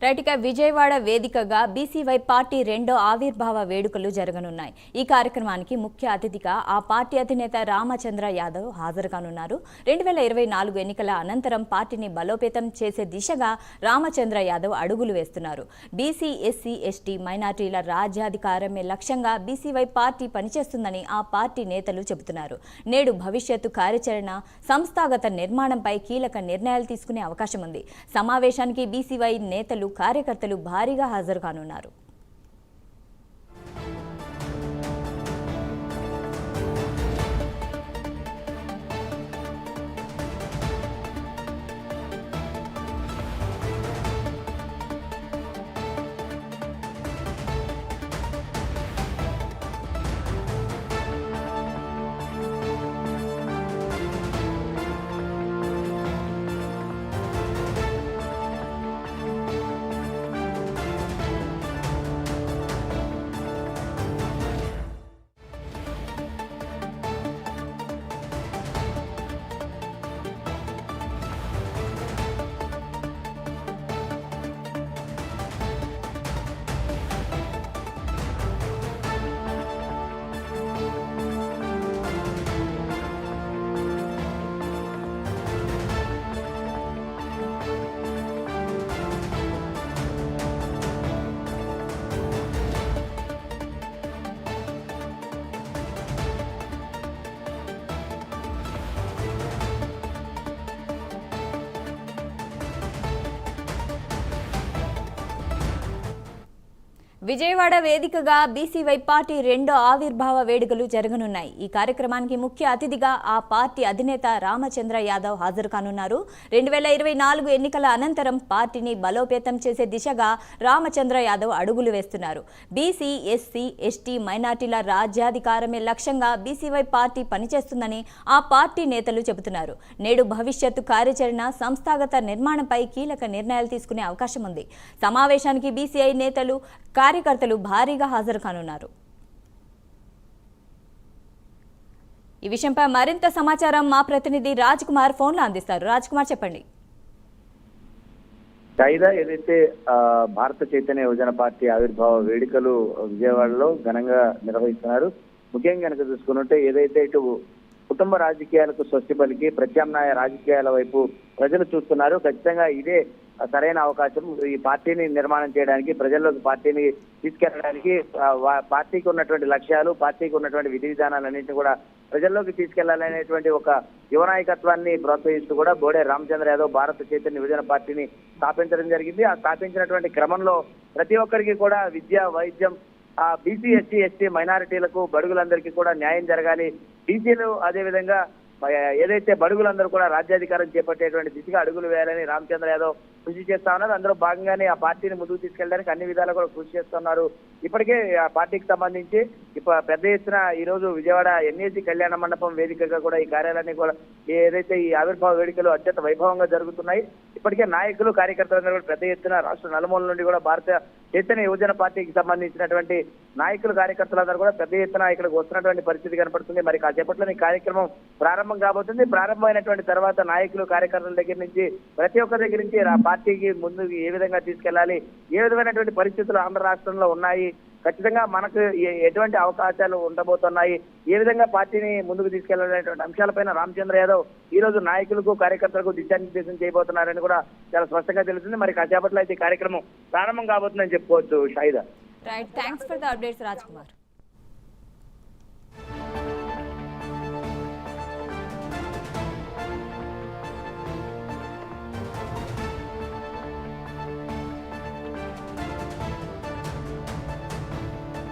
Right ఇక విజయవాడ వేదికగా BCY party రెండో ఆవిర్భావ వేడుకలు జరగనున్నాయి. ఈ కార్యక్రమానికి ముఖ్య అతిథిగా ఆ పార్టీ అధినేత రామచంద్ర యాదవ్ హాజరుకానున్నారు. 2024 ఎన్నికల అనంతరం పార్టీని బలోపేతం చేసే దిశగా రామచంద్ర యాదవ్ అడుగులు వేస్తున్నారు. బీసీ, ఎస్సీ, ఎస్టీ, మైనార్టీల రాజ్యాధికారమే లక్ష్యంగా బీసీవై పార్టీ పనిచేస్తుందని ఆ పార్టీ నేతలు చెబుతున్నారు. నేడు భవిష్యత్తు కార్యాచరణ, సంస్థాగత నిర్మాణంపై కీలక నిర్ణయాలు తీసుకునే అవకాశం ఉంది. సమావేశానికి బీసీవై నేతలు, కార్యకర్తలు భారీగా హాజరు కానున్నారు. విజయవాడ వేదికగా బీసీవై పార్టీ రెండో ఆవిర్భావ వేడుకలు జరగనున్నాయి. ఈ కార్యక్రమానికి ముఖ్య అతిథిగా ఆ పార్టీ అధినేత రామచంద్ర యాదవ్ హాజరు కానున్నారు. 2024 ఎన్నికల అనంతరం పార్టీని బలోపేతం చేసే దిశగా రామచంద్ర యాదవ్ అడుగులు వేస్తున్నారు. బీసీ, ఎస్సీ, ఎస్టీ, మైనార్టీల రాజ్యాధికారమే లక్ష్యంగా బీసీవై పార్టీ పనిచేస్తుందని ఆ పార్టీ నేతలు చెబుతున్నారు. నేడు భవిష్యత్తు కార్యాచరణ, సంస్థాగత నిర్మాణంపై కీలక నిర్ణయాలు తీసుకునే అవకాశం ఉంది. సమావేశానికి బీసీఐ నేతలు, కార్యకర్తలు భారీగా హాజరు కానున్నారు. ఈ విషయంపై మరింత సమాచారం మా ప్రతినిధి రాజ్ కుమార్ ఫోన్లో అందిస్తారు. రాజ్ కుమార్, చెప్పండి. ఏదైతే భారత చైతన్య యువజన పార్టీ ఆవిర్భావ వేడుకలు విజయవాడలో ఘనంగా నిర్వహిస్తున్నారు. ముఖ్యంగా కనుక చూసుకున్నట్టే ఏదైతే ఇటు కుటుంబ రాజకీయాలకు స్వస్తి పలికి ప్రత్యామ్నాయ రాజకీయాల వైపు ప్రజలు చూస్తున్నారు. ఖచ్చితంగా ఇదే సరైన అవకాశం ఈ పార్టీని నిర్మాణం చేయడానికి, ప్రజల్లోకి పార్టీని తీసుకెళ్లడానికి, పార్టీకి ఉన్నటువంటి లక్ష్యాలు, పార్టీకి ఉన్నటువంటి విధి విధానాలన్నింటినీ కూడా ప్రజల్లోకి తీసుకెళ్లాలనేటువంటి ఒక యువ నాయకత్వాన్ని ప్రోత్సహిస్తూ కూడా బోడే రామచంద్ర యాదవ్ భారత చైతన్య యువజన పార్టీని స్థాపించడం జరిగింది. ఆ స్థాపించినటువంటి క్రమంలో ప్రతి ఒక్కరికి కూడా విద్య, వైద్యం, బీసీ, ఎస్సీ, ఎస్టీ, మైనారిటీలకు, బడుగులందరికీ కూడా న్యాయం జరగాలి. బీసీలు అదేవిధంగా ఏదైతే బడుగులందరూ కూడా రాజ్యాధికారం చేపట్టేటువంటి దిశగా అడుగులు వేయాలని రామచంద్ర యాదవ్ కృషి చేస్తా ఉన్నారు. అందులో భాగంగానే ఆ పార్టీని ముందుకు తీసుకెళ్ళడానికి అన్ని విధాలు కూడా కృషి చేస్తున్నారు. ఇప్పటికే ఆ పార్టీకి సంబంధించి పెద్ద ఎత్తున ఈ రోజు విజయవాడ ఎన్ఏసీ కళ్యాణ మండపం వేదికగా కూడా ఈ కార్యాలయాన్ని కూడా ఏదైతే ఈ ఆవిర్భావ వేడుకలు అత్యంత వైభవంగా జరుగుతున్నాయి. ఇప్పటికే నాయకులు, కార్యకర్తలందరూ కూడా పెద్ద ఎత్తున రాష్ట్ర నలుమూల నుండి కూడా భారత చైతన్య యువజన పార్టీకి సంబంధించినటువంటి నాయకులు, కార్యకర్తలందరూ కూడా పెద్ద ఎత్తున ఇక్కడికి వస్తున్నటువంటి పరిస్థితి కనపడుతుంది. మరి కాసేపట్లో ఈ కార్యక్రమం ప్రారంభం కాబోతుంది. ప్రారంభమైనటువంటి తర్వాత నాయకులు, కార్యకర్తల దగ్గర నుంచి ప్రతి ఒక్కరి దగ్గర నుంచి పార్టీకి ముందు ఏ విధంగా తీసుకెళ్లాలి, ఏ విధమైనటువంటి పరిస్థితులు ఆంధ్ర రాష్ట్రంలో ఉన్నాయి, ఖచ్చితంగా మనకు ఎటువంటి అవకాశాలు ఉండబోతున్నాయి, ఏ విధంగా పార్టీని ముందుకు తీసుకెళ్లాలనేటువంటి అంశాలపైన రామచంద్ర యాదవ్ ఈ రోజు నాయకులకు, కార్యకర్తలకు దిశానిర్దేశం చేయబోతున్నారని కూడా చాలా స్పష్టంగా తెలుస్తుంది. మరి కాసేపట్లో అయితే ఈ కార్యక్రమం ప్రారంభం కాబోతుందని చెప్పుకోవచ్చు. Shaida. Right, thanks for the updates Raj Kumar.